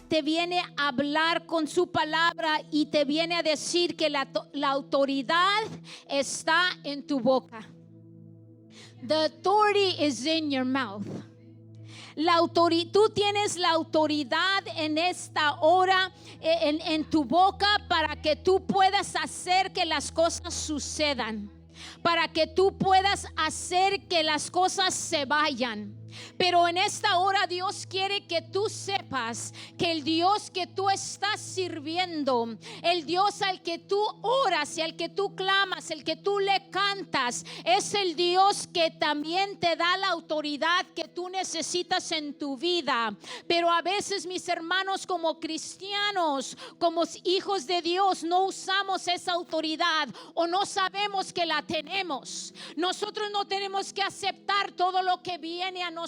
Te viene a hablar con su palabra y te viene a decir que la autoridad está en tu boca. The authority is in your mouth. Tú tienes la autoridad en esta hora en tu boca para que tú puedas hacer que las cosas sucedan, para que tú puedas hacer que las cosas se vayan. Pero en esta hora Dios quiere que tú sepas que el Dios que tú estás sirviendo, el Dios al que tú oras y al que tú clamas, el que tú le cantas, es el Dios que también te da la autoridad que tú necesitas en tu vida. Pero a veces, mis hermanos, como cristianos, como hijos de Dios, no usamos esa autoridad o no sabemos que la tenemos. Nosotros no tenemos que aceptar todo lo que viene a nosotros.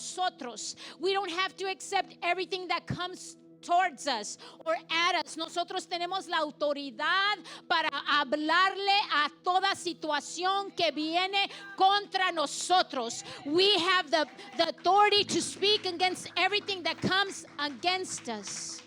We don't have to accept everything that comes towards us or at us. Nosotros tenemos la autoridad para hablarle a toda situación que viene contra nosotros. We have the authority to speak against everything that comes against us.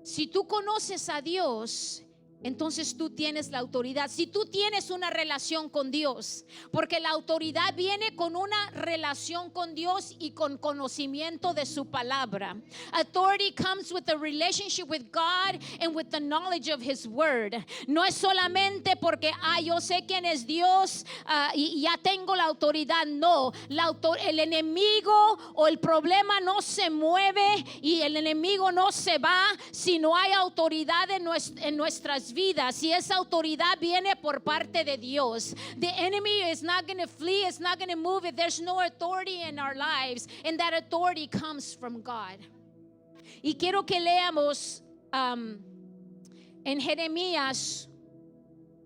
Si tú conoces a Dios, entonces tú tienes la autoridad. Si tú tienes una relación con Dios, porque la autoridad viene con una relación con Dios y con conocimiento de su palabra. Authority comes with a relationship with God and with the knowledge of His word. No es solamente porque yo sé quién es Dios y ya tengo la autoridad. No, el enemigo o el problema no se mueve y el enemigo no se va si no hay autoridad en nuestras vidas. Si esa autoridad viene por parte de Dios, the enemy is not going to flee, it's not going to move if there's no authority in our lives, and that authority comes from God. Y quiero que leamos en Jeremías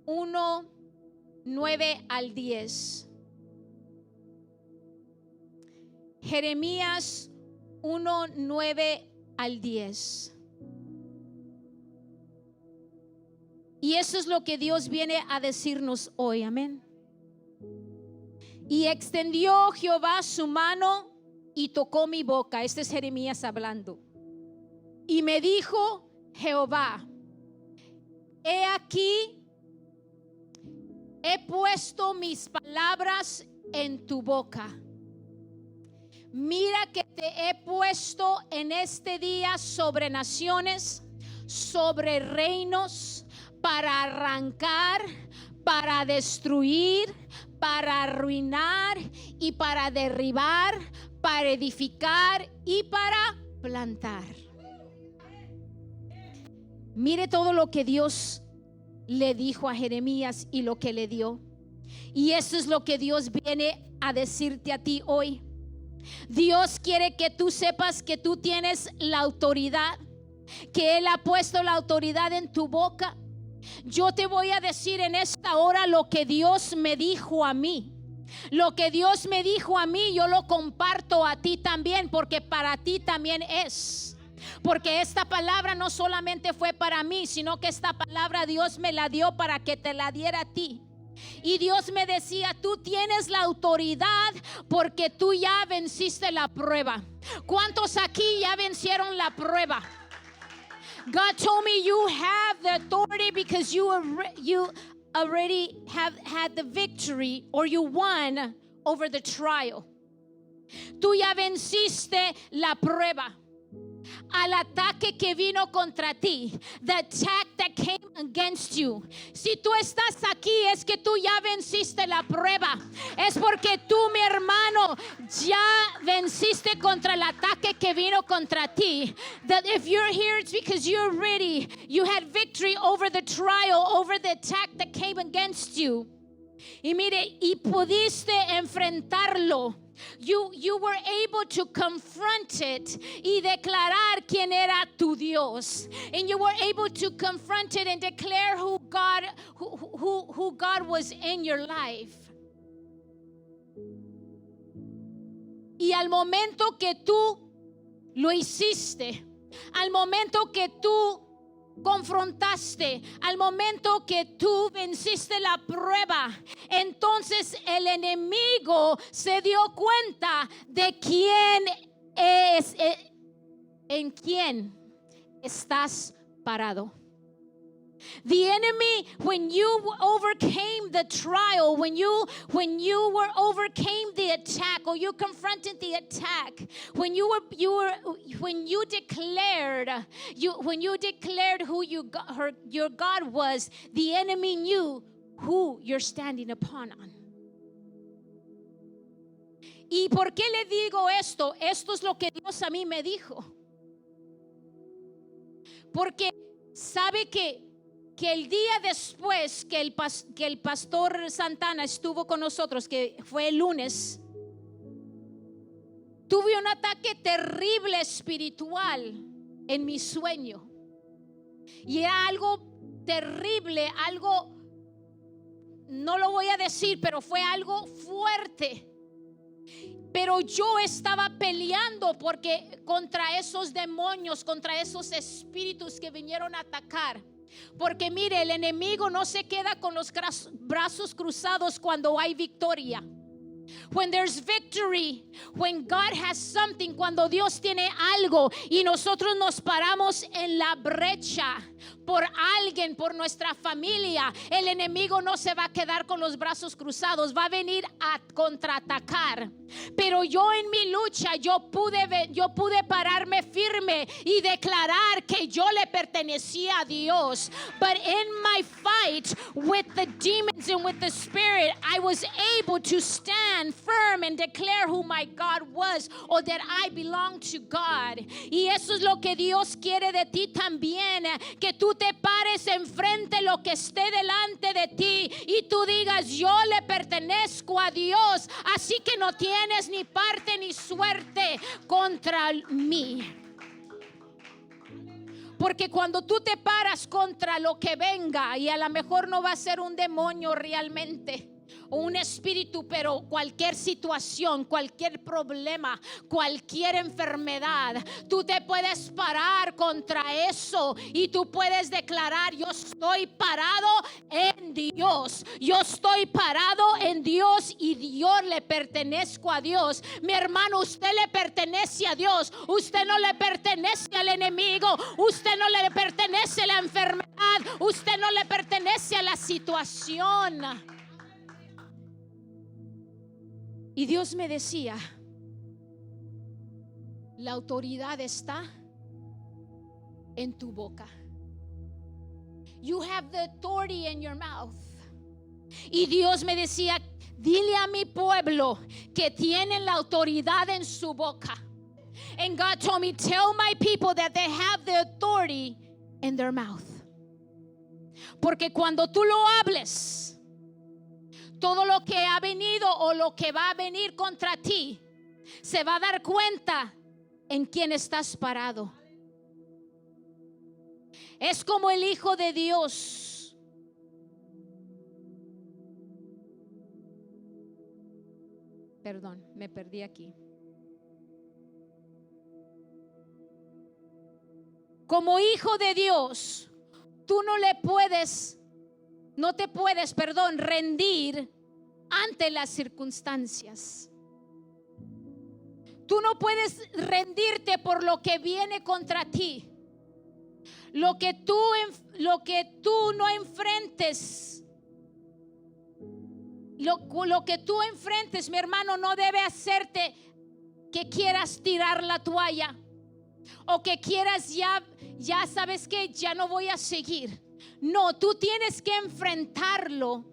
1:9 al 10. Jeremías 1:9 al 10. Y eso es lo que Dios viene a decirnos hoy, amén. Y extendió Jehová su mano y tocó mi boca. Este es Jeremías hablando. Y me dijo Jehová: he aquí, he puesto mis palabras en tu boca. Mira que te he puesto en este día sobre naciones, sobre reinos, para arrancar, para destruir, para arruinar y para derribar, para edificar y para plantar. Mire todo lo que Dios le dijo a Jeremías y lo que le dio. Y eso es lo que Dios viene a decirte a ti hoy. Dios quiere que tú sepas que tú tienes la autoridad, que Él ha puesto la autoridad en tu boca. Yo te voy a decir en esta hora lo que Dios me dijo a mí. Lo que Dios me dijo a mí, yo lo comparto a ti también, porque para ti también es. Porque esta palabra no solamente fue para mí, sino que esta palabra Dios me la dio para que te la diera a ti. Y Dios me decía: tú tienes la autoridad porque tú ya venciste la prueba. ¿Cuántos aquí ya vencieron la prueba? God told me you have the authority because you already have had the victory, or you won over the trial. Tú ya venciste la prueba. Al ataque que vino contra ti, the attack that came against you. Si tú estás aquí, es que tú ya venciste la prueba. Es porque tú, mi hermano, ya venciste contra el ataque que vino contra ti. That if you're here, it's because you're ready. You had victory over the trial, over the attack that came against you. Y mire, y pudiste enfrentarlo. You were able to confront it y declarar quién era tu Dios. And you were able to confront it and declare who God was in your life. Y al momento que tú lo hiciste, al momento que tú confrontaste, al momento que tú venciste la prueba, entonces el enemigo se dio cuenta de quién es, en quién estás parado. The enemy, when you overcame the trial, when you overcame the attack, or you confronted the attack, when you declared who your God was, the enemy knew who you're standing upon. ¿Y por qué le digo esto? Esto es lo que Dios a mí me dijo. Porque sabe que el día después que el pastor Santana estuvo con nosotros, que fue el lunes, tuve un ataque terrible espiritual en mi sueño. Y era algo terrible, algo, no lo voy a decir, pero fue algo fuerte. Pero yo estaba peleando porque contra esos demonios, contra esos espíritus que vinieron a atacar. Porque mire, el enemigo no se queda con los brazos cruzados cuando hay victoria. When there's victory, when God has something, cuando Dios tiene algo y nosotros nos paramos en la brecha por alguien, por nuestra familia, el enemigo no se va a quedar con los brazos cruzados, va a venir a contraatacar. Pero yo en mi lucha, yo pude pararme firme y declarar que yo le pertenecía a Dios. But in my fight with the demons and with the spirit, I was able to stand firm and declare who my God was, or that I belong to God. Y eso es lo que Dios quiere de ti también, que tú te pares enfrente lo que esté delante de ti y tú digas: yo le pertenezco a Dios, así que no tienes ni parte ni suerte contra mí. Porque cuando tú te paras contra lo que venga, y a lo mejor no va a ser un demonio realmente, o un espíritu, pero cualquier situación, cualquier problema, cualquier enfermedad, tú te puedes parar contra eso y tú puedes declarar: yo estoy parado en Dios, yo estoy parado en Dios y yo le pertenezco a Dios. Mi hermano, usted le pertenece a Dios, usted no le pertenece al enemigo, usted no le pertenece a la enfermedad, usted no le pertenece a la situación. Y Dios me decía: la autoridad está en tu boca. You have the authority in your mouth. Y Dios me decía: dile a mi pueblo que tienen la autoridad en su boca. And God told me, tell my people that they have the authority in their mouth. Porque cuando tú lo hables, todo lo que ha venido o lo que va a venir contra ti se va a dar cuenta en quién estás parado. Es como el Hijo de Dios. Perdón, me perdí aquí. Como hijo de Dios, tú no te puedes, rendir ante las circunstancias. Tú no puedes rendirte por lo que viene contra ti. Lo que tú no enfrentes, lo que tú enfrentes, mi hermano, no debe hacerte que quieras tirar la toalla o que quieras ya sabes que ya no voy a seguir. No, tú tienes que enfrentarlo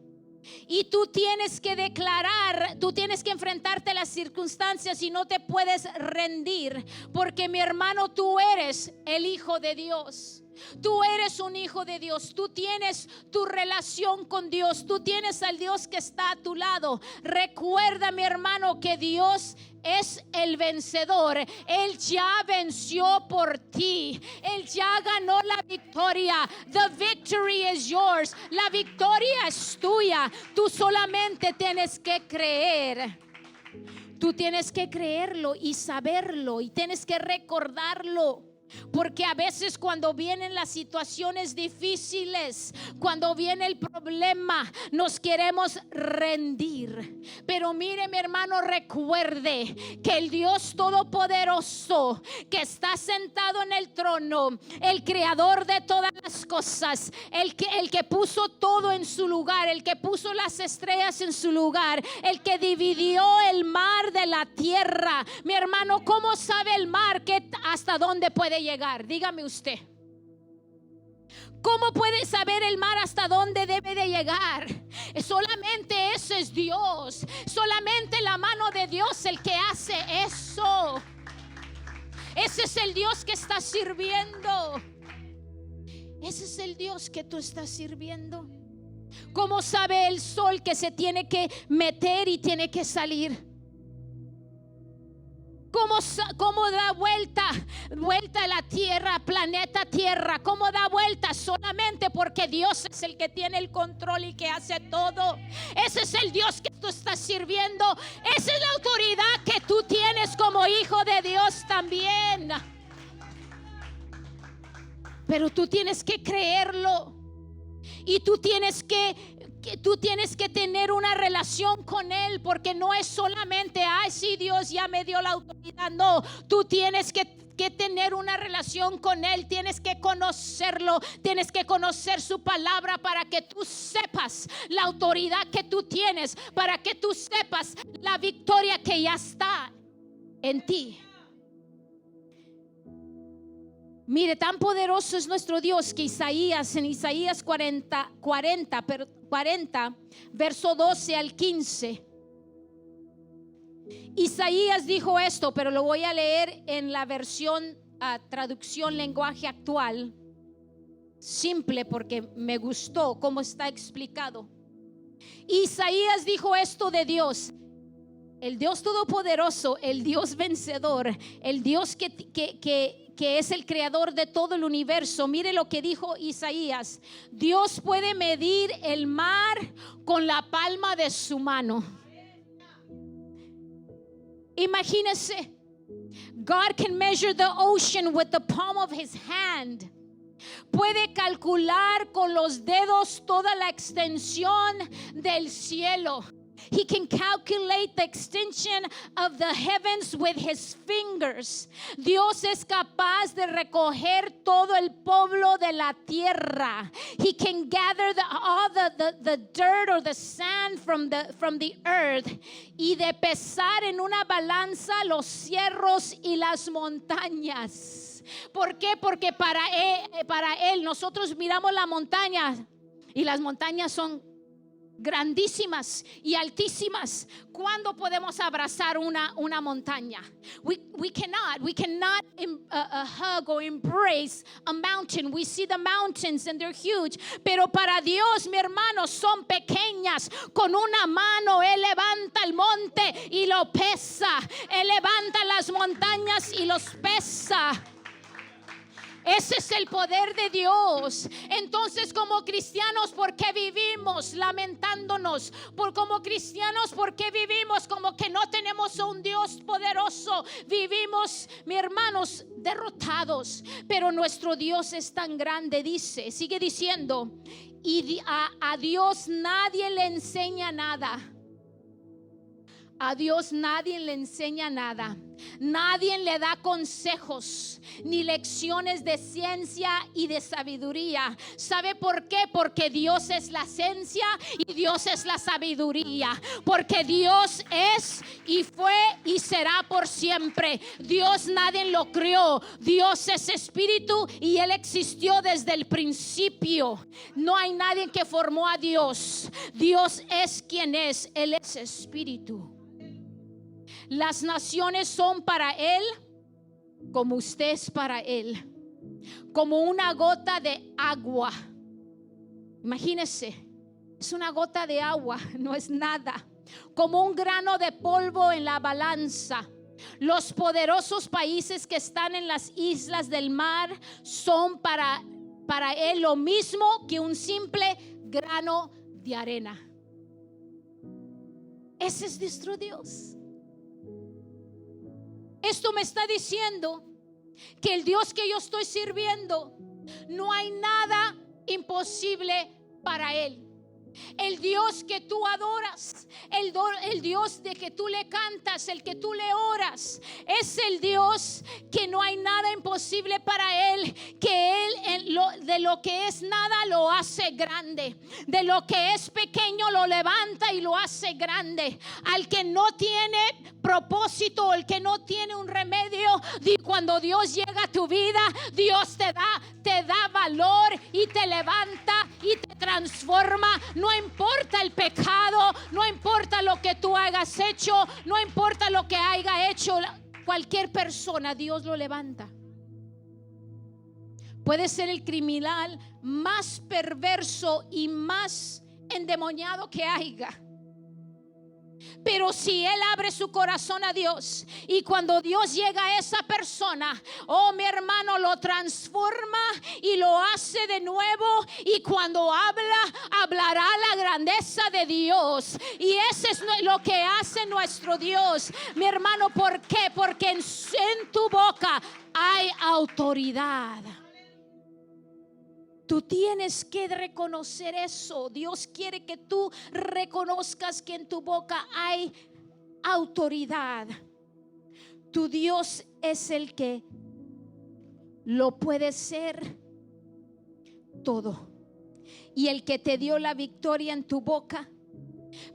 y tú tienes que declarar, tú tienes que enfrentarte a las circunstancias y no te puedes rendir, porque mi hermano, tú eres el Hijo de Dios. Tú eres un hijo de Dios. Tú tienes tu relación con Dios. Tú tienes al Dios que está a tu lado. Recuerda, mi hermano, que Dios es el vencedor. Él ya venció por ti. Él ya ganó la victoria. The victory is yours. La victoria es tuya. Tú solamente tienes que creer. Tú tienes que creerlo y saberlo, y tienes que recordarlo. Porque a veces cuando vienen las situaciones difíciles, cuando viene el problema, nos queremos rendir. Pero mire, mi hermano, recuerde que el Dios Todopoderoso, que está sentado en el trono, el creador de todas las cosas, el que puso todo en su lugar, el que puso las estrellas en su lugar, el que dividió el mar de la tierra. Mi hermano, ¿cómo sabe el mar hasta dónde puede llegar? Dígame usted. ¿Cómo puede saber el mar hasta dónde debe de llegar? Solamente ese es Dios. Solamente la mano de Dios el que hace eso. Ese es el Dios que estás sirviendo. Ese es el Dios que tú estás sirviendo. ¿Cómo sabe el sol que se tiene que meter y tiene que salir? ¿Cómo da vuelta a la tierra, planeta Tierra? ¿Cómo da vuelta? Solamente porque Dios es el que tiene el control y que hace todo. Ese es el Dios que tú estás sirviendo. Esa es la autoridad que tú tienes como hijo de Dios también. Pero tú tienes que creerlo. Y tú tienes que tener una relación con Él, porque no es solamente, ay, sí, Dios ya me dio la autoridad. No, tú tienes que tener una relación con Él. Tienes que conocerlo, tienes que conocer su palabra para que tú sepas la autoridad que tú tienes, para que tú sepas la victoria que ya está en ti. Mire, tan poderoso es nuestro Dios que en Isaías 40, verso 12 al 15. Isaías dijo esto, pero lo voy a leer en la versión, traducción lenguaje actual, simple, porque me gustó cómo está explicado. Isaías dijo esto de Dios: el Dios todopoderoso, el Dios vencedor, el Dios que es el creador de todo el universo. Mire lo que dijo Isaías: Dios puede medir el mar con la palma de su mano. Imagínese, God can measure the ocean with the palm of his hand. Puede calcular con los dedos toda la extensión del cielo. He can calculate the extension of the heavens with his fingers. Dios es capaz de recoger todo el polvo de la tierra. He can gather all the dirt or the sand from the earth, y de pesar en una balanza los cierros y las montañas. ¿Por qué? Porque para él nosotros miramos la montaña y las montañas son grandísimas y altísimas. ¿Cuándo podemos abrazar una montaña? We cannot hug or embrace a mountain. We see the mountains and they're huge, pero para Dios, mi hermano, son pequeñas. Con una mano Él levanta el monte y lo pesa. Él levanta las montañas y los pesa. Ese es el poder de Dios. Entonces, como cristianos, ¿por qué vivimos lamentándonos? Como cristianos, ¿por qué vivimos como que no tenemos un Dios poderoso? Vivimos, mis hermanos, derrotados. Pero nuestro Dios es tan grande, sigue diciendo, y a Dios nadie le enseña nada. A Dios nadie le enseña nada. Nadie le da consejos ni lecciones de ciencia y de sabiduría. ¿Sabe por qué? Porque Dios es la ciencia y Dios es la sabiduría. Porque Dios es y fue y será por siempre. Dios nadie lo creó. Dios es espíritu y Él existió desde el principio. No hay nadie que formó a Dios. Dios es quien es. Él es espíritu. Las naciones son para Él como usted es para Él. como una gota de agua. Imagínese, es una gota de agua, no es nada. Como un grano de polvo en la balanza. Los poderosos países que están en las islas del mar son para él lo mismo que un simple grano de arena. Ese es nuestro Dios. Esto me está diciendo que el Dios que yo estoy sirviendo, no hay nada imposible para Él. El Dios que tú adoras, el Dios de que tú le cantas, el que tú le oras, es el Dios que no hay nada imposible para Él, que Él de lo que es nada lo hace grande, de lo que es pequeño lo levanta y lo hace grande. Al que no tiene propósito, el que no tiene un remedio, cuando Dios llega a tu vida, Dios te da valor y te levanta y te transforma. No importa el pecado, no importa lo que tú hayas hecho, no importa lo que haya hecho cualquier persona, Dios lo levanta. Puede ser el criminal más perverso y más endemoniado que haya, pero si él abre su corazón a Dios, y cuando Dios llega a esa persona, oh mi hermano, lo transforma y lo hace de nuevo, y cuando hablará la grandeza de Dios. Y ese es lo que hace nuestro Dios, mi hermano. ¿Por qué? Porque en tu boca hay autoridad. Tú tienes que reconocer eso. Dios quiere que tú reconozcas que en tu boca hay autoridad. Tu Dios es el que lo puede ser todo, y el que te dio la victoria en tu boca.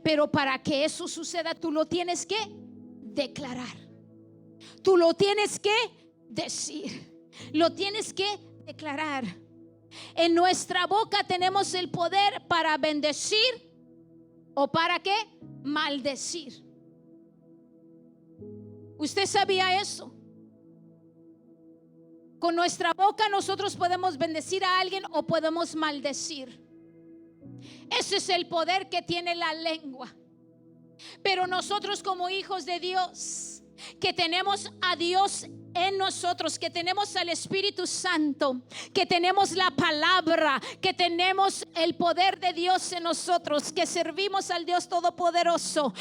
Pero para que eso suceda, tú lo tienes que declarar. Tú lo tienes que decir. Lo tienes que declarar. En nuestra boca tenemos el poder para bendecir o para ¿qué? Maldecir. ¿Usted sabía eso? Con nuestra boca nosotros podemos bendecir a alguien o podemos maldecir. Ese es el poder que tiene la lengua. Pero nosotros como hijos de Dios, que tenemos a Dios en nosotros, que tenemos al Espíritu Santo, que tenemos la palabra, que tenemos el poder de Dios en nosotros, que servimos al Dios Todopoderoso,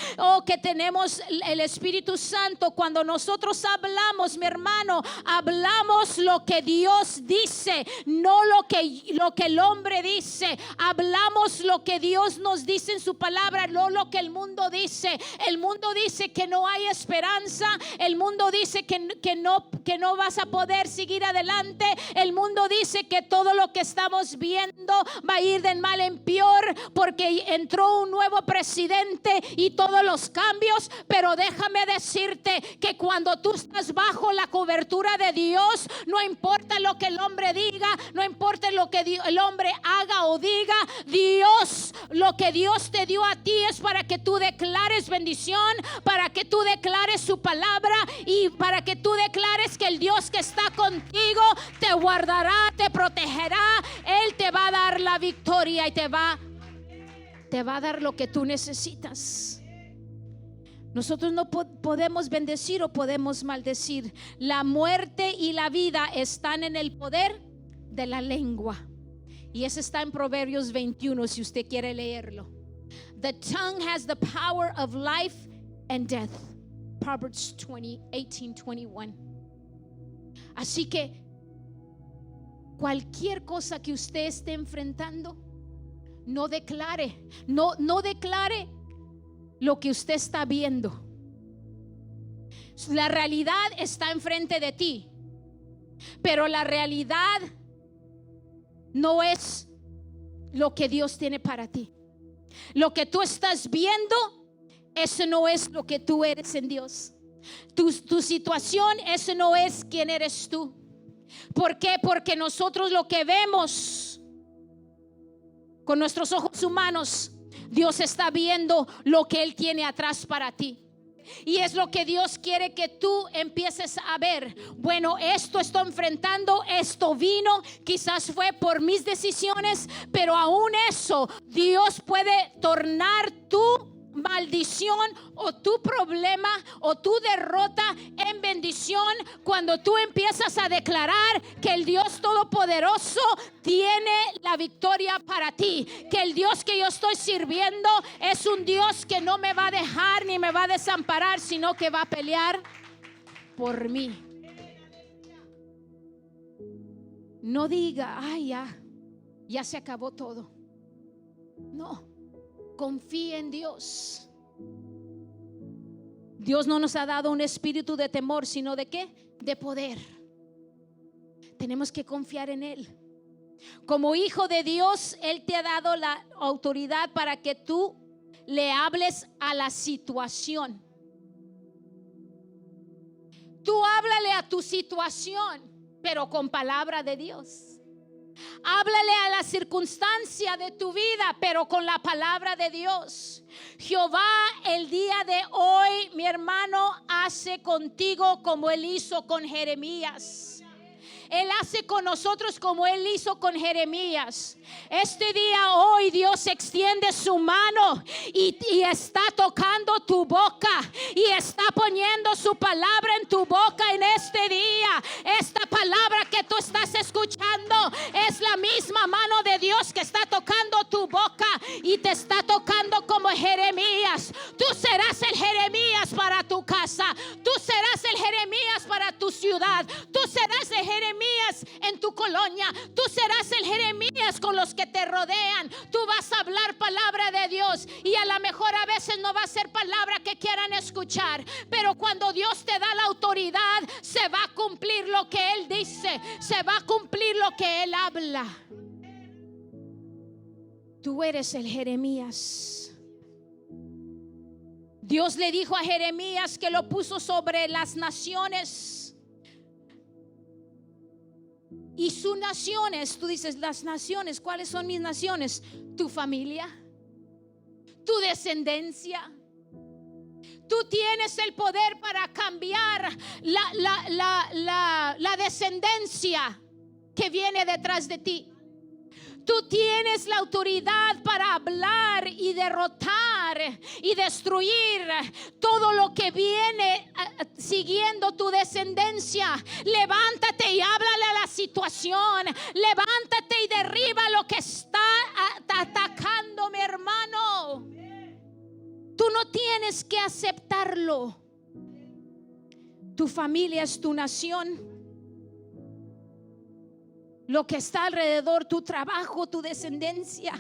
que tenemos el Espíritu Santo. Cuando nosotros hablamos, mi hermano, hablamos lo que Dios dice, no lo que el hombre dice. Hablamos lo que Dios nos dice en su palabra, no lo que el mundo dice. El mundo dice que no hay esperanza. El mundo dice que no vas a poder seguir adelante. El mundo dice que todo lo que estamos viendo va a ir de mal en peor, porque entró un nuevo presidente y todos los cambios. Pero déjame decirte que cuando tú estás bajo la cobertura de Dios, no importa lo que el hombre diga, no importa lo que el hombre haga o diga, Dios, lo que Dios te dio a ti es para que tú declares bendición, para que tú declares su palabra y para que tú declares que el Dios que está contigo te guardará, te protegerá. Él te va a dar la victoria y te va a dar lo que tú necesitas. Nosotros no podemos bendecir o podemos maldecir. La muerte y la vida están en el poder de la lengua. Y eso está en Proverbios 21, si usted quiere leerlo. The tongue has the power of life and death. Proverbs 18:21. Así que cualquier cosa que usted esté enfrentando, no declare lo que usted está viendo. La realidad está enfrente de ti, pero la realidad no es lo que Dios tiene para ti. Lo que tú estás viendo, eso no es lo que tú eres en Dios. Tu situación, eso no es quién eres tú. ¿Por qué? Porque nosotros lo que vemos con nuestros ojos humanos, Dios está viendo lo que Él tiene atrás para ti. Y es lo que Dios quiere que tú empieces a ver. Bueno, esto estoy enfrentando, esto vino, quizás fue por mis decisiones, pero aún eso, Dios puede tornar tu maldición o tu problema o tu derrota en bendición cuando tú empiezas a declarar que el Dios Todopoderoso tiene la victoria para ti, que el Dios que yo estoy sirviendo es un Dios que no me va a dejar ni me va a desamparar, sino que va a pelear por mí. No diga, ay, ya se acabó todo. No. Confía en Dios. Dios no nos ha dado un espíritu de temor, sino de ¿qué? De poder. Tenemos que confiar en Él. Como hijo de Dios, Él te ha dado la autoridad para que tú le hables a la situación. Tú háblale a tu situación, pero con palabra de Dios. Háblale a la circunstancia de tu vida, pero con la palabra de Dios. Jehová el día de hoy, mi hermano, hace contigo como Él hizo con Jeremías. Él hace con nosotros como Él hizo con Jeremías. Este día, hoy, Dios extiende su mano y está tocando tu boca y está poniendo su palabra en tu boca en este día. Esta palabra que tú estás escuchando es la misma mano de Dios que está tocando tu boca y te está tocando como Jeremías. Tú serás el Jeremías para tu casa. Tú serás el Jeremías para tu ciudad. Tú serás el Jeremías en tu colonia. Tú serás el Jeremías con los que te rodean. Tú vas a hablar palabra de Dios y a lo mejor a veces no va a ser palabra que quieran escuchar, pero cuando Dios te da la autoridad, se va a cumplir lo que Él dice, se va a cumplir lo que Él habla. Tú eres el Jeremías. Dios le dijo a Jeremías que lo puso sobre las naciones. Y sus naciones, tú dices, las naciones, ¿cuáles son mis naciones? Tu familia, tu descendencia. Tú tienes el poder para cambiar la descendencia que viene detrás de ti. Tú tienes la autoridad para hablar y derrotar y destruir todo lo que viene siguiendo tu descendencia. Levántate y háblale a la situación. Levántate y derriba lo que está atacando, mi hermano. Tú no tienes que aceptarlo. Tu familia es tu nación. Lo que está alrededor, tu trabajo, tu descendencia.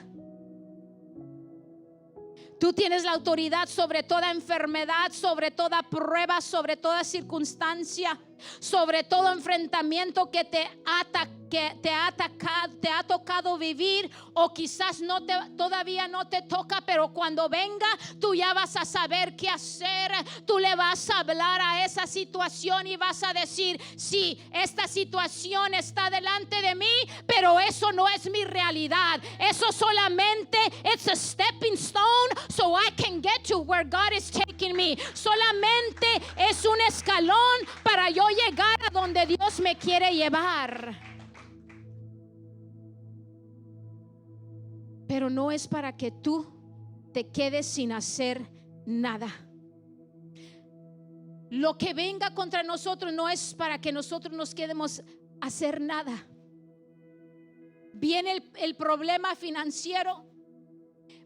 Tú tienes la autoridad sobre toda enfermedad, sobre toda prueba, sobre toda circunstancia, sobre todo enfrentamiento que te ha tocado vivir, o quizás todavía no te toca, pero cuando venga tú ya vas a saber qué hacer. Tú le vas a hablar a esa situación y vas a decir, sí, esta situación está delante de mí, pero eso no es mi realidad. Eso solamente it's a stepping stone so I can get to where God is taking me. Solamente es un escalón para yo llegar a donde Dios me quiere llevar. Pero no es para que tú te quedes sin hacer nada. Lo que venga contra nosotros no es para que nosotros nos quedemos a hacer nada. Viene el problema financiero,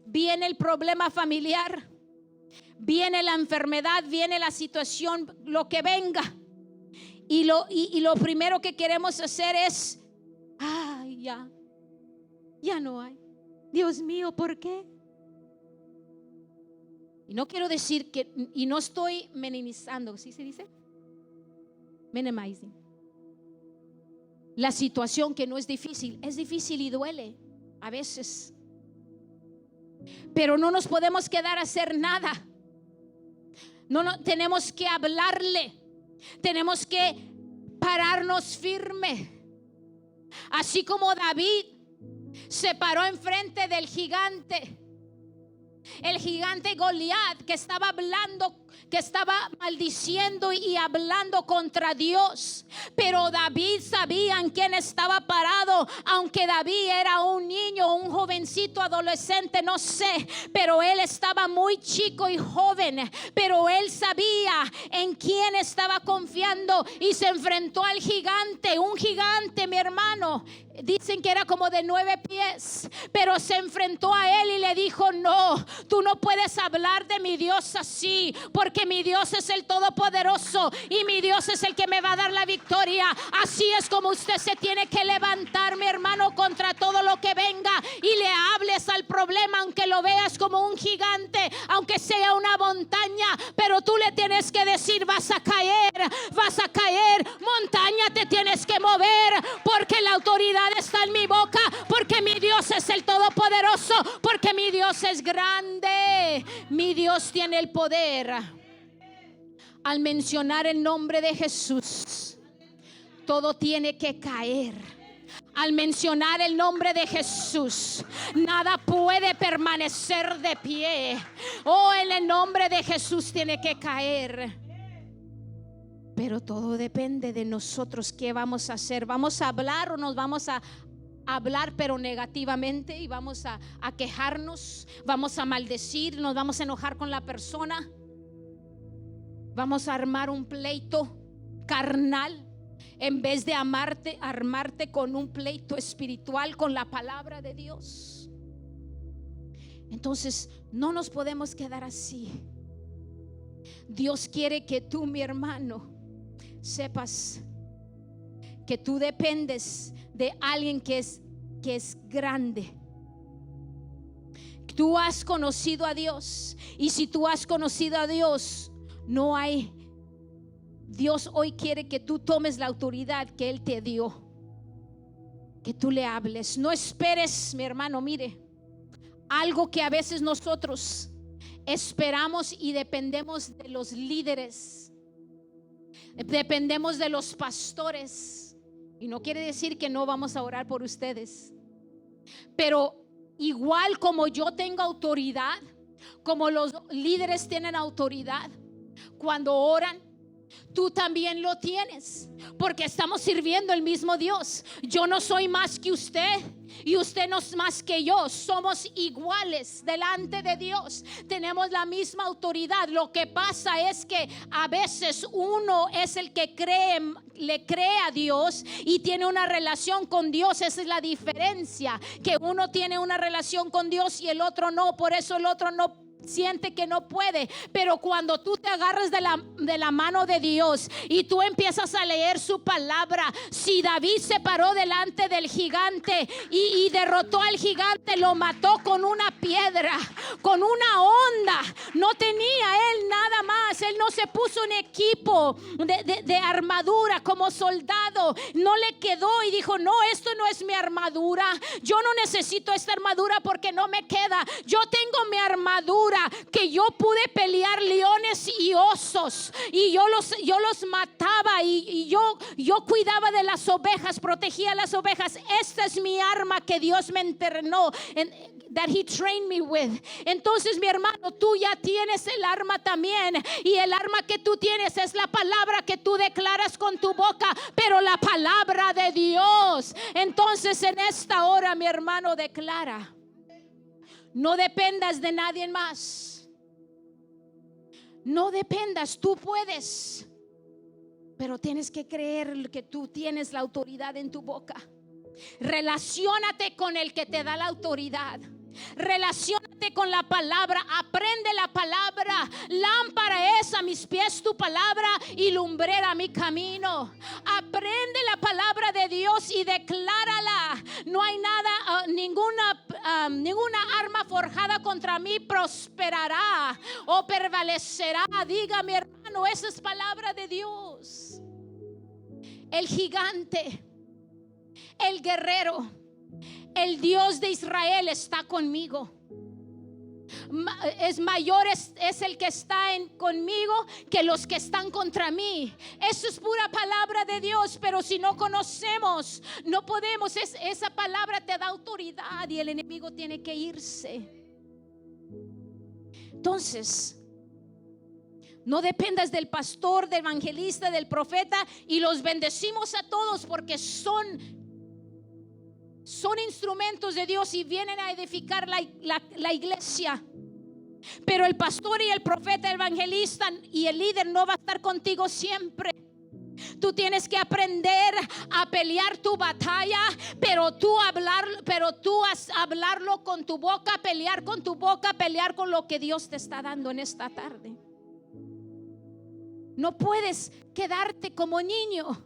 viene el problema familiar, viene la enfermedad, viene la situación, lo que venga. Y lo primero que queremos hacer es, ya no hay. Dios mío, ¿por qué? Y no quiero decir que, y no estoy minimizando, ¿sí se dice? Minimizing. La situación que no es difícil y duele a veces. Pero no nos podemos quedar a hacer nada. No, tenemos que hablarle. Tenemos que pararnos firme. Así como David se paró enfrente del gigante, el gigante Goliat, que estaba hablando que estaba maldiciendo y hablando contra Dios. Pero David sabía en quién estaba parado, aunque David era un niño, un jovencito, adolescente, no sé, pero él estaba muy chico y joven, pero él sabía en quién estaba confiando y se enfrentó al gigante, un gigante, mi hermano. Dicen que era como de 9 pies, pero se enfrentó a él y le dijo: no, tú no puedes hablar de mi Dios así, porque mi Dios es el Todopoderoso y mi Dios es el que me va a dar la victoria. Así es como usted se tiene que levantar, mi hermano, contra todo lo que venga y le hables al problema, aunque lo veas como un gigante, aunque sea una montaña, pero tú le tienes que decir: vas a caer, montaña, te tienes que mover, porque la autoridad está en mi boca, porque mi Dios es el Todopoderoso, porque mi Dios es grande, mi Dios tiene el poder. Al mencionar el nombre de Jesús, todo tiene que caer. Al mencionar el nombre de Jesús, nada puede permanecer de pie. Oh, en el nombre de Jesús tiene que caer. Pero todo depende de nosotros. ¿Qué vamos a hacer? ¿Vamos a hablar o nos vamos a hablar pero negativamente y vamos a quejarnos? ¿Vamos a maldecir? ¿Nos vamos a enojar con la persona? ¿Vamos a armar un pleito carnal en vez de armarte con un pleito espiritual, con la palabra de Dios? Entonces no nos podemos quedar así. Dios quiere que tú, mi hermano, sepas que tú dependes de alguien que es grande. Tú has conocido a Dios, y si tú has conocido a Dios, Dios hoy quiere que tú tomes la autoridad que Él te dio, que tú le hables. No esperes, mi hermano, mire, algo que a veces nosotros esperamos y dependemos de los líderes, dependemos de los pastores, y no quiere decir que no vamos a orar por ustedes, pero igual como yo tengo autoridad, como los líderes tienen autoridad, cuando oran, tú también lo tienes, porque estamos sirviendo el mismo Dios. Yo no soy más que usted y usted no es más que yo. Somos iguales delante de Dios, tenemos la misma autoridad. Lo que pasa es que a veces uno es el que le cree a Dios y tiene una relación con Dios. Esa es la diferencia, que uno tiene una relación con Dios y el otro no. Por eso el otro no siente que no puede. Pero cuando tú te agarras de la mano de Dios y tú empiezas a leer su palabra, si David se paró delante del gigante y derrotó al gigante, lo mató con una piedra, con una honda. No tenía él nada más. Él no se puso un equipo de armadura como soldado. No le quedó y dijo: no, esto no es mi armadura. Yo no necesito esta armadura porque no me queda. Yo tengo mi armadura, que yo pude pelear leones y osos, y yo los mataba, y yo cuidaba de las ovejas, protegía las ovejas. Esta es mi arma que Dios me entrenó, that he trained me with. Entonces, mi hermano, tú ya tienes el arma también, y el arma que tú tienes es la palabra que tú declaras con tu boca, pero la palabra de Dios. Entonces, en esta hora, mi hermano, declara: no dependas de nadie más. No dependas, tú puedes, pero tienes que creer que tú tienes la autoridad en tu boca. Relaciónate con el que te da la autoridad. Relaciónate con la palabra, aprende la palabra. Lámpara es a mis pies tu palabra y lumbrera mi camino. Aprende la palabra de Dios y declárala. No hay nada, ninguna arma forjada contra mí prosperará o prevalecerá. Diga, mi hermano, esa es palabra de Dios. El gigante, el guerrero, el Dios de Israel está conmigo. Es mayor es el que está conmigo que los que están contra mí. Eso es pura palabra de Dios. Pero si no conocemos, no podemos. Esa palabra te da autoridad y el enemigo tiene que irse. Entonces, No dependas del pastor, del evangelista, del profeta, y los bendecimos a todos porque son instrumentos de Dios y vienen a edificar la iglesia. Pero el pastor y el profeta, el evangelista y el líder no va a estar contigo siempre. Tú tienes que aprender a pelear tu batalla, pero tú hablarlo con tu boca, pelear con tu boca, pelear con lo que Dios te está dando en esta tarde. No puedes quedarte como niño.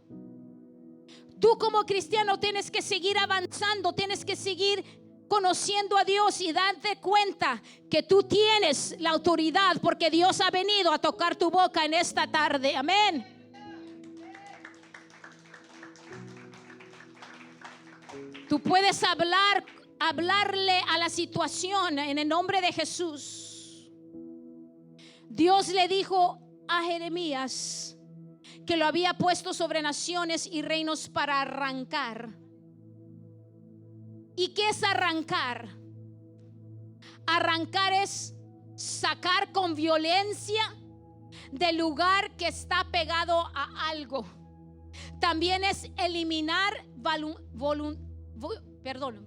Tú como cristiano tienes que seguir avanzando, tienes que seguir conociendo a Dios y darte cuenta que tú tienes la autoridad, porque Dios ha venido a tocar tu boca en esta tarde. Amén. Tú puedes hablarle a la situación en el nombre de Jesús. Dios le dijo a Jeremías que lo había puesto sobre naciones y reinos para arrancar. ¿Y qué es arrancar? Arrancar es sacar con violencia del lugar que está pegado a algo. También es eliminar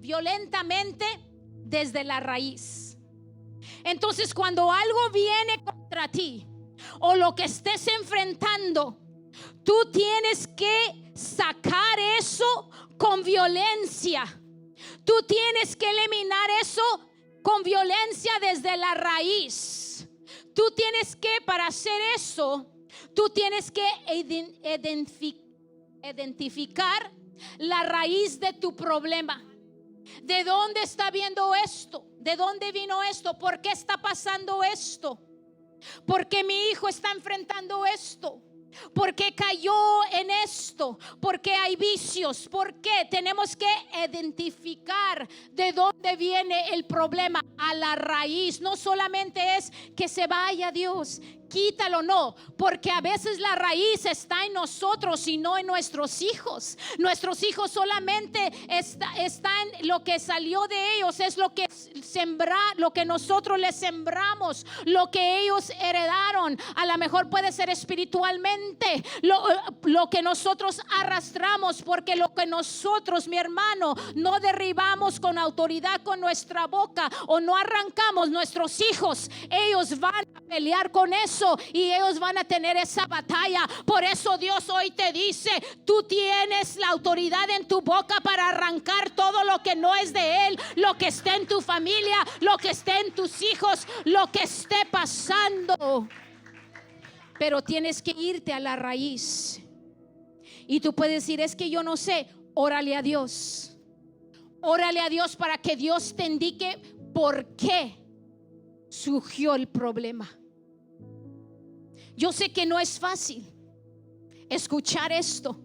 violentamente desde la raíz. Entonces, cuando algo viene contra ti o lo que estés enfrentando, tú tienes que sacar eso con violencia. Tú tienes que eliminar eso con violencia desde la raíz. Tú tienes que, para hacer eso, tú tienes que identificar la raíz de tu problema. ¿De dónde está viendo esto? ¿De dónde vino esto? ¿Por qué está pasando esto? ¿Por qué mi hijo está enfrentando esto? ¿Por qué cayó en esto? ¿Por qué hay vicios? ¿Por qué? Tenemos que identificar de dónde viene el problema a la raíz. No solamente es que se vaya Dios, quítalo, no, porque a veces la raíz está en nosotros y no en nuestros hijos. Nuestros hijos solamente están lo que salió de ellos, es lo que lo que nosotros les sembramos, lo que ellos heredaron. A lo mejor puede ser espiritualmente lo que nosotros arrastramos, porque lo que nosotros, mi hermano, no derribamos con autoridad con nuestra boca o no arrancamos, nuestros hijos, ellos van a pelear con eso y ellos van a tener esa batalla. Por eso Dios hoy te dice: tú tienes la autoridad en tu boca para arrancar todo lo que no es de Él, lo que esté en tu familia, lo que esté en tus hijos, lo que esté pasando. Pero tienes que irte a la raíz. Y tú puedes decir: es que yo no sé. Órale a Dios. Órale a Dios para que Dios te indique por qué surgió el problema. Yo sé que no es fácil escuchar esto,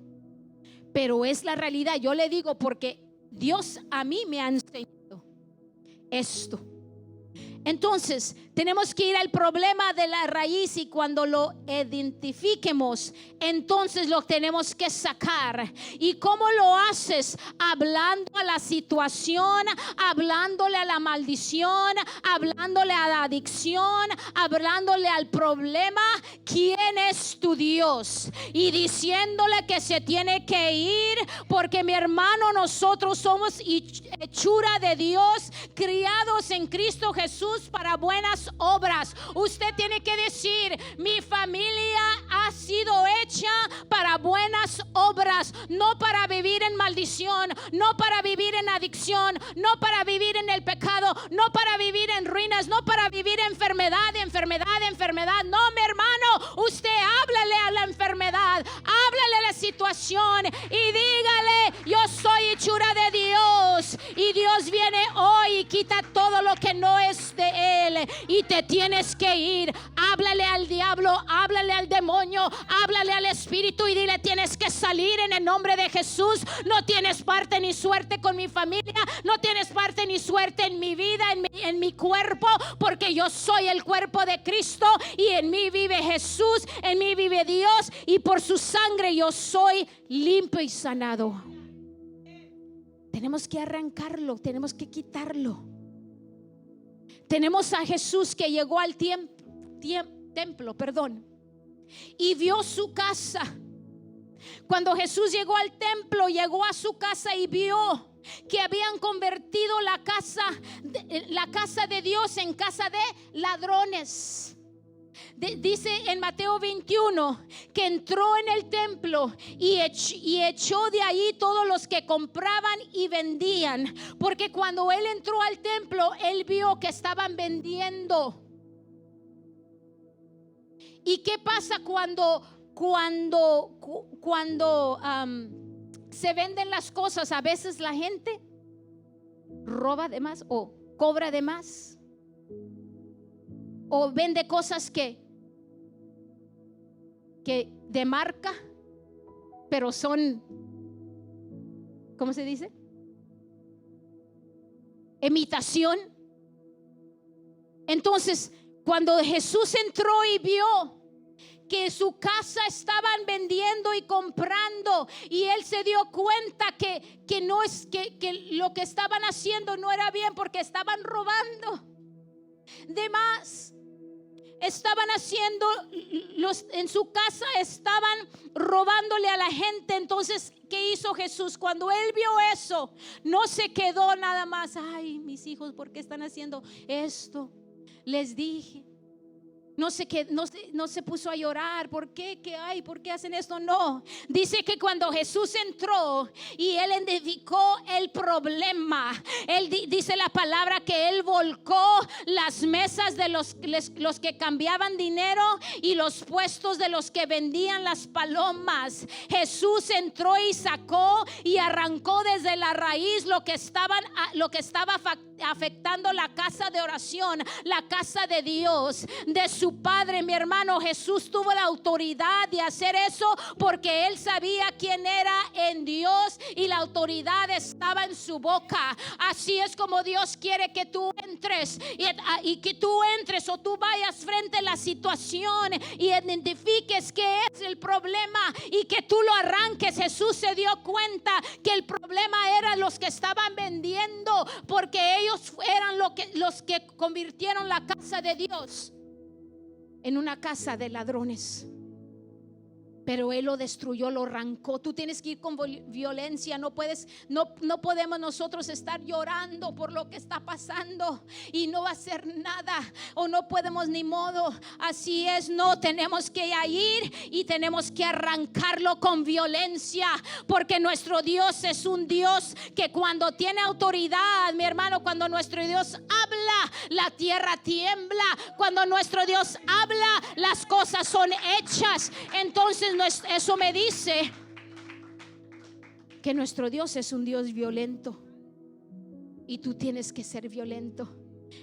pero es la realidad. Yo le digo porque Dios a mí me ha enseñado esto. Entonces tenemos que ir al problema de la raíz, y cuando lo identifiquemos, entonces lo tenemos que sacar. ¿Y cómo lo haces? Hablando a la situación, hablándole a la maldición, hablándole a la adicción, hablándole al problema. ¿Quién es tu Dios? Y diciéndole que se tiene que ir, porque mi hermano, nosotros somos hechura de Dios, criados en Cristo Jesús para buenas obras. Usted tiene que decir: mi familia ha sido hecha para buenas obras, no para vivir en maldición, no para vivir en adicción, no para vivir en el pecado, no para vivir en ruinas, no para vivir enfermedad. No, mi hermano, usted háblale a la enfermedad, háblale a la situación y dígale: yo soy hechura de Dios, y Dios viene hoy y quita todo lo que no es de Él, y te tienes que ir. Háblale al diablo, háblale al demonio, háblale al espíritu y dile: tienes que salir en el nombre de Jesús. No tienes parte ni suerte con mi familia, no tienes parte ni suerte en mi vida, en mi cuerpo, porque yo soy el cuerpo de Cristo y en mí vive Jesús, en mí vive Dios, y por su sangre yo soy limpio y sanado. Tenemos que arrancarlo, tenemos que quitarlo. Tenemos a Jesús que llegó al templo, y vio su casa. Cuando Jesús llegó al templo, llegó a su casa y vio que habían convertido la casa de Dios en casa de ladrones. Dice en Mateo 21 que entró en el templo y echó de ahí todos los que compraban y vendían, porque cuando él entró al templo, él vio que estaban vendiendo. ¿Y qué pasa cuando se venden las cosas? A veces la gente roba de más o cobra de más, o vende cosas que de marca, pero son, ¿cómo se dice? Imitación. Entonces, cuando Jesús entró y vio que su casa estaban vendiendo y comprando, y él se dio cuenta que no es que lo que estaban haciendo no era bien, porque estaban robando de más. Estaban haciendo en su casa, estaban robándole a la gente. Entonces, ¿qué hizo Jesús? Cuando él vio eso, no se quedó nada más, ay, mis hijos, ¿por qué están haciendo esto? Les dije. No se puso a llorar. ¿Por qué? ¿Qué hay? ¿Por qué hacen esto? No. Dice que cuando Jesús entró y él identificó el problema, dice la palabra que él volcó las mesas de los que cambiaban dinero y los puestos de los que vendían las palomas. Jesús entró y sacó y arrancó desde la raíz lo que estaba afectando la casa de oración, la casa de Dios, de su Padre. Mi hermano, Jesús tuvo la autoridad de hacer eso porque él sabía quién era en Dios y la autoridad estaba en su boca. Así es como Dios quiere que tú entres y que tú entres o tú vayas frente a la situación y identifiques qué es el problema y que tú lo arranques. Jesús se dio cuenta que el problema era los que estaban vendiendo, porque ellos eran los que convirtieron la casa de Dios en una casa de ladrones. Pero él lo destruyó, lo arrancó. Tú tienes que ir con violencia. No podemos nosotros estar llorando por lo que está pasando y no hacer nada, o no podemos ni modo. Así es, no, tenemos que ir y tenemos que arrancarlo con violencia, porque nuestro Dios es un Dios que cuando tiene autoridad, mi hermano, cuando nuestro Dios habla, la tierra tiembla. Cuando nuestro Dios habla, las cosas son hechas. Entonces eso me dice que nuestro Dios es un Dios violento, y tú tienes que ser violento.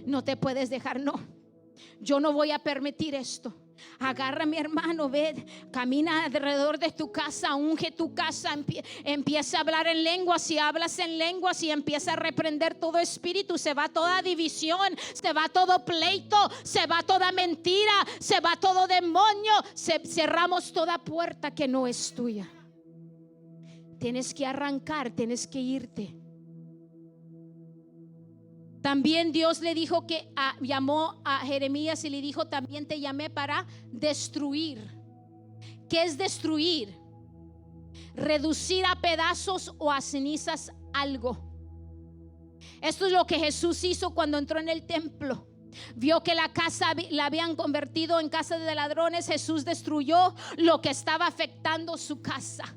No te puedes dejar, no, yo no voy a permitir esto. Agarra, mi hermano, ve, camina alrededor de tu casa, unge tu casa, empieza a hablar en lenguas. Si hablas en lenguas y empieza a reprender todo espíritu, se va toda división, se va todo pleito, se va toda mentira, se va todo demonio. Cerramos toda puerta que no es tuya. Tienes que arrancar, tienes que irte. También Dios le dijo que llamó a Jeremías y le dijo: también te llamé para destruir. ¿Qué es destruir? Reducir a pedazos o a cenizas algo. Esto es lo que Jesús hizo cuando entró en el templo. Vio que la casa la habían convertido en casa de ladrones. Jesús destruyó lo que estaba afectando su casa.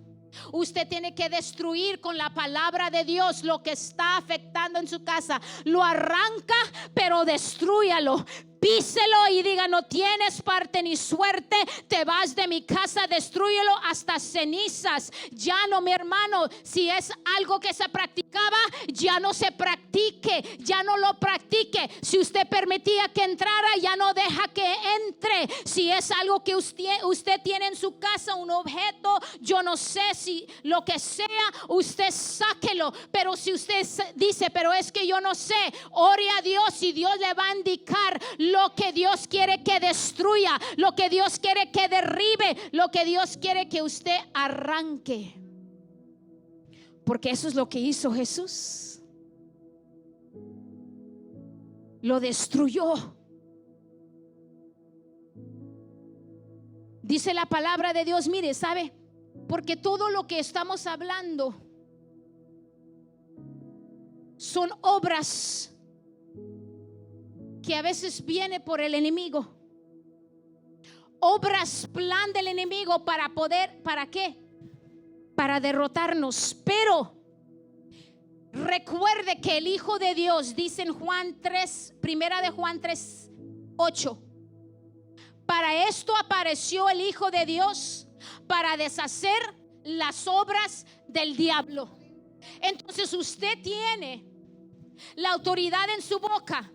Usted tiene que destruir con la palabra de Dios lo que está afectando en su casa. Lo arranca, pero destrúyalo. Píselo y diga: no tienes parte ni suerte, te vas de mi casa. Destrúyelo hasta cenizas. Ya no, mi hermano, si es algo que se practicaba, ya no se practique, ya no lo practique. Si usted permitía que entrara, ya no deja que entre. Si es algo que usted tiene en su casa, un objeto, yo no sé, si lo que sea, usted sáquelo. Pero si usted dice: pero es que yo no sé, ore a Dios y Dios le va a indicar lo que Dios quiere que destruya, lo que Dios quiere que derribe, lo que Dios quiere que usted arranque. Porque eso es lo que hizo Jesús. Lo destruyó. Dice la palabra de Dios, mire, ¿sabe? Porque todo lo que estamos hablando son obras que a veces viene por el enemigo. Obras, plan del enemigo para poder, ¿para qué? Para derrotarnos. Pero recuerde que el Hijo de Dios, dice en Juan 3, primera de Juan 3, 8, para esto apareció el Hijo de Dios, para deshacer las obras del diablo. Entonces usted tiene la autoridad en su boca.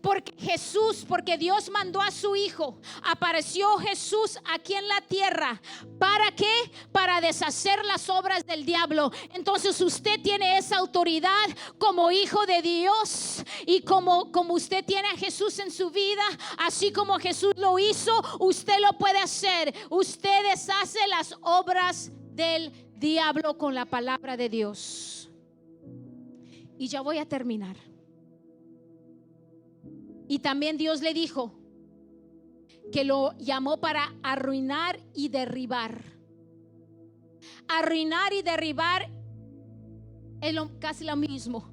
Porque Jesús, porque Dios mandó a su Hijo, apareció Jesús aquí en la tierra. ¿Para qué? Para deshacer las obras del diablo. Entonces usted tiene esa autoridad como hijo de Dios. Y como usted tiene a Jesús en su vida, así como Jesús lo hizo, usted lo puede hacer. Usted deshace las obras del diablo con la palabra de Dios. Y ya voy a terminar. Y también Dios le dijo que lo llamó para arruinar y derribar. Arruinar y derribar es casi lo mismo.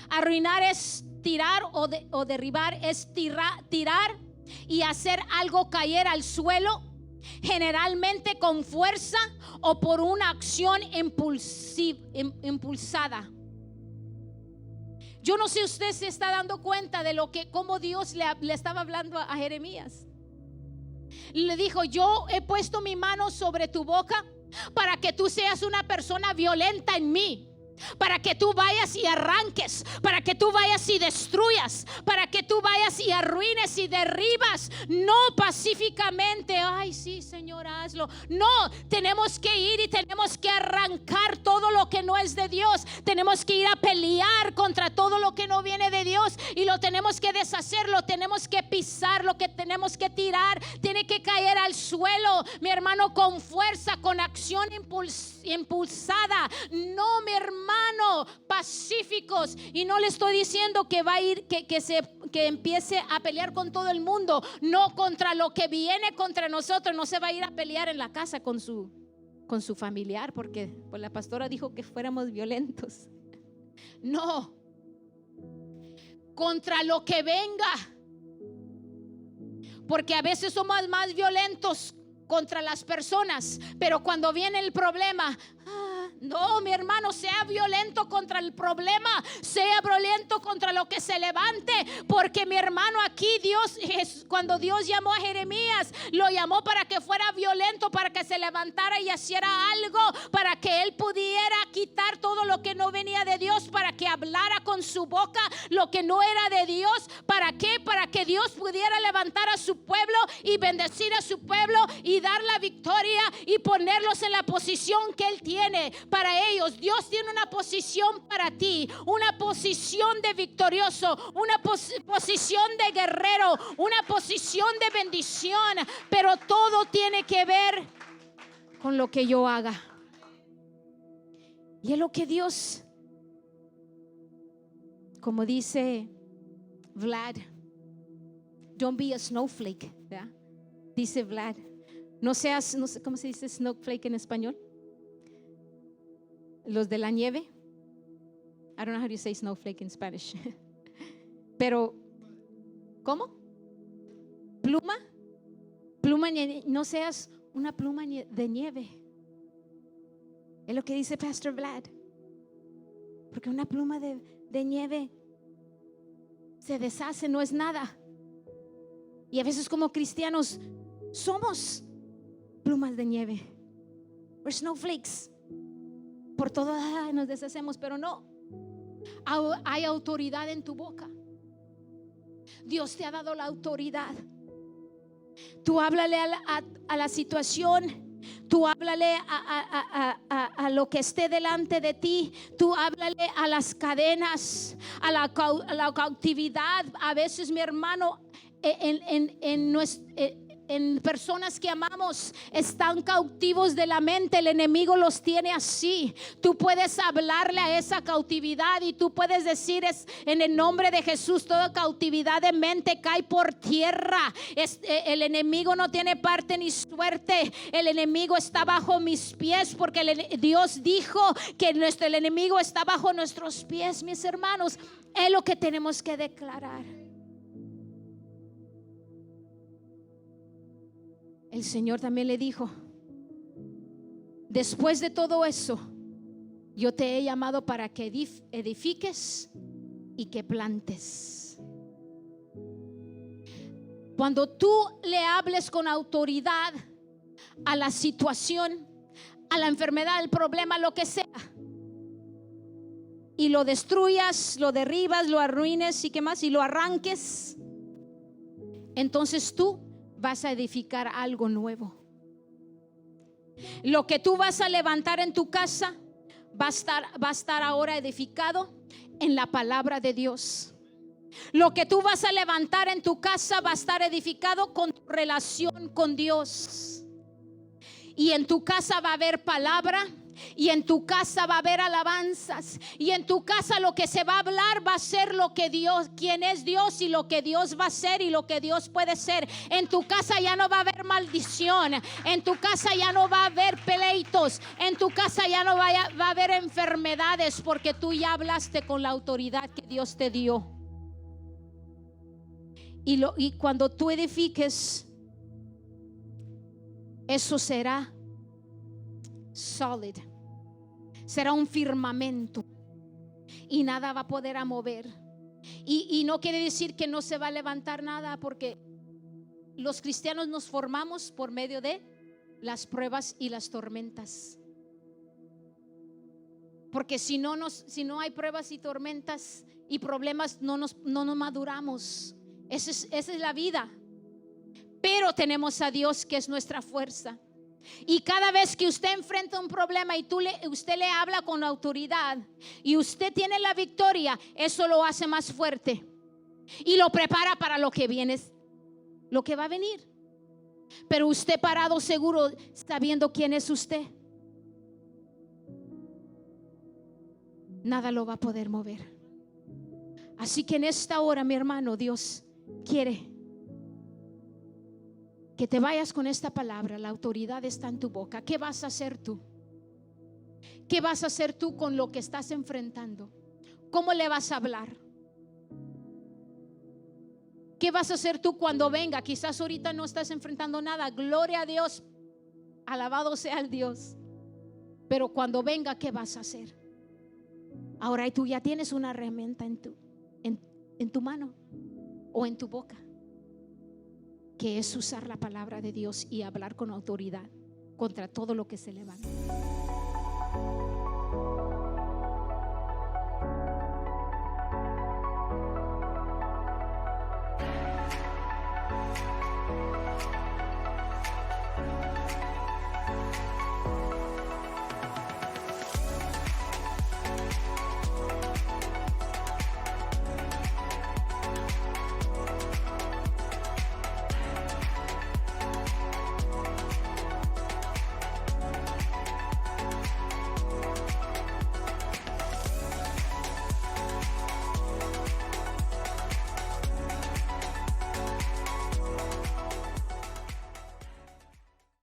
Arruinar es tirar o derribar es tirar y hacer algo caer al suelo, generalmente con fuerza o por una acción impulsada. Yo no sé si usted se está dando cuenta de cómo Dios le estaba hablando a Jeremías. Le dijo: yo he puesto mi mano sobre tu boca para que tú seas una persona violenta en mí, para que tú vayas y arranques, para que tú vayas y destruyas, para que tú vayas y arruines y derribas, no pacíficamente. Ay, sí, Señor, hazlo. No, tenemos que ir y tenemos que arrancar todo lo que no es de Dios. Tenemos que ir a pelear contra todo lo que no viene de Dios y lo tenemos que deshacer, lo tenemos que pisar, lo que tenemos que tirar tiene que caer al suelo, mi hermano, con fuerza, con acción impulsada. No, mi hermano, pacíficos. Y no le estoy diciendo que va a ir, que empiece a pelear con todo el mundo. No, contra lo que viene contra nosotros. No se va a ir a pelear en la casa con su familiar, porque pues la pastora dijo que fuéramos violentos. No, contra lo que venga, porque a veces somos más violentos contra las personas, pero cuando viene el problema, no, mi hermano, sea violento contra el problema, sea violento contra lo que se levante, porque mi hermano, aquí Dios, cuando Dios llamó a Jeremías, lo llamó para que fuera violento, para que se levantara y hiciera algo, para que él pudiera quitar todo lo que no venía de Dios, para que hablara con su boca lo que no era de Dios. ¿Para qué? Para que Dios pudiera levantar a su pueblo y bendecir a su pueblo y dar la victoria y ponerlos en la posición que él tiene para ellos. Dios tiene una posición para ti, una posición de victorioso, una posición de guerrero, una posición de bendición, pero todo tiene que ver con lo que yo haga. Y es lo que Dios, como dice Vlad, don't be a snowflake, ¿verdad? Dice Vlad, no seas, no sé cómo se dice snowflake en español. Los de la nieve. I don't know how to say snowflake in Spanish. Pero, ¿cómo? Pluma. Pluma, no seas una pluma de nieve. Es lo que dice Pastor Vlad. Porque una pluma de nieve se deshace, no es nada. Y a veces como cristianos somos plumas de nieve. We're snowflakes. Por todo nos deshacemos, pero no. Hay autoridad en tu boca. Dios te ha dado la autoridad. Tú háblale a la situación. Tú háblale a lo que esté delante de ti. Tú háblale a las cadenas, a la cautividad. A veces, mi hermano, en personas que amamos están cautivos de la mente. El enemigo los tiene así. Tú puedes hablarle a esa cautividad y tú puedes decir: es en el nombre de Jesús, toda cautividad de mente cae por tierra. El enemigo no tiene parte ni suerte. El enemigo está bajo mis pies, porque Dios dijo que el enemigo está bajo nuestros pies. Mis hermanos, es lo que tenemos que declarar. El Señor también le dijo: después de todo eso, yo te he llamado para que edifiques y que plantes. Cuando tú le hables con autoridad a la situación, a la enfermedad, al problema, lo que sea, y lo destruyas, lo derribas, lo arruines y qué más, y lo arranques, entonces tú vas a edificar algo nuevo. Lo que tú vas a levantar en tu casa va a estar ahora edificado en la palabra de Dios. Lo que tú vas a levantar en tu casa va a estar edificado con tu relación con Dios. Y en tu casa va a haber palabra, y en tu casa va a haber alabanzas, y en tu casa lo que se va a hablar va a ser lo que Dios, quién es Dios, y lo que Dios va a ser y lo que Dios puede ser. En tu casa ya no va a haber maldición, en tu casa ya no va a haber pleitos, en tu casa ya no va a haber enfermedades, porque tú ya hablaste con la autoridad que Dios te dio. Y cuando tú edifiques, eso será solid, será un firmamento, y nada va a poder mover. Y no quiere decir que no se va a levantar nada, porque los cristianos nos formamos por medio de las pruebas y las tormentas. Porque si no hay pruebas y tormentas y problemas, no nos maduramos. Esa es la vida. Pero tenemos a Dios, que es nuestra fuerza. Y cada vez que usted enfrenta un problema y usted le habla con autoridad y usted tiene la victoria, eso lo hace más fuerte y lo prepara para lo que viene, lo que va a venir. Pero usted parado seguro, sabiendo quién es usted, nada lo va a poder mover. Así que en esta hora, mi hermano, Dios quiere que te vayas con esta palabra. La autoridad está en tu boca. ¿Qué vas a hacer tú? ¿Qué vas a hacer tú con lo que estás enfrentando? ¿Cómo le vas a hablar? ¿Qué vas a hacer tú cuando venga? Quizás ahorita no estás enfrentando nada. Gloria a Dios. Alabado sea el Dios. Pero cuando venga, ¿qué vas a hacer? Ahora tú ya tienes una herramienta en tu mano o en tu boca, que es usar la palabra de Dios y hablar con autoridad contra todo lo que se levanta.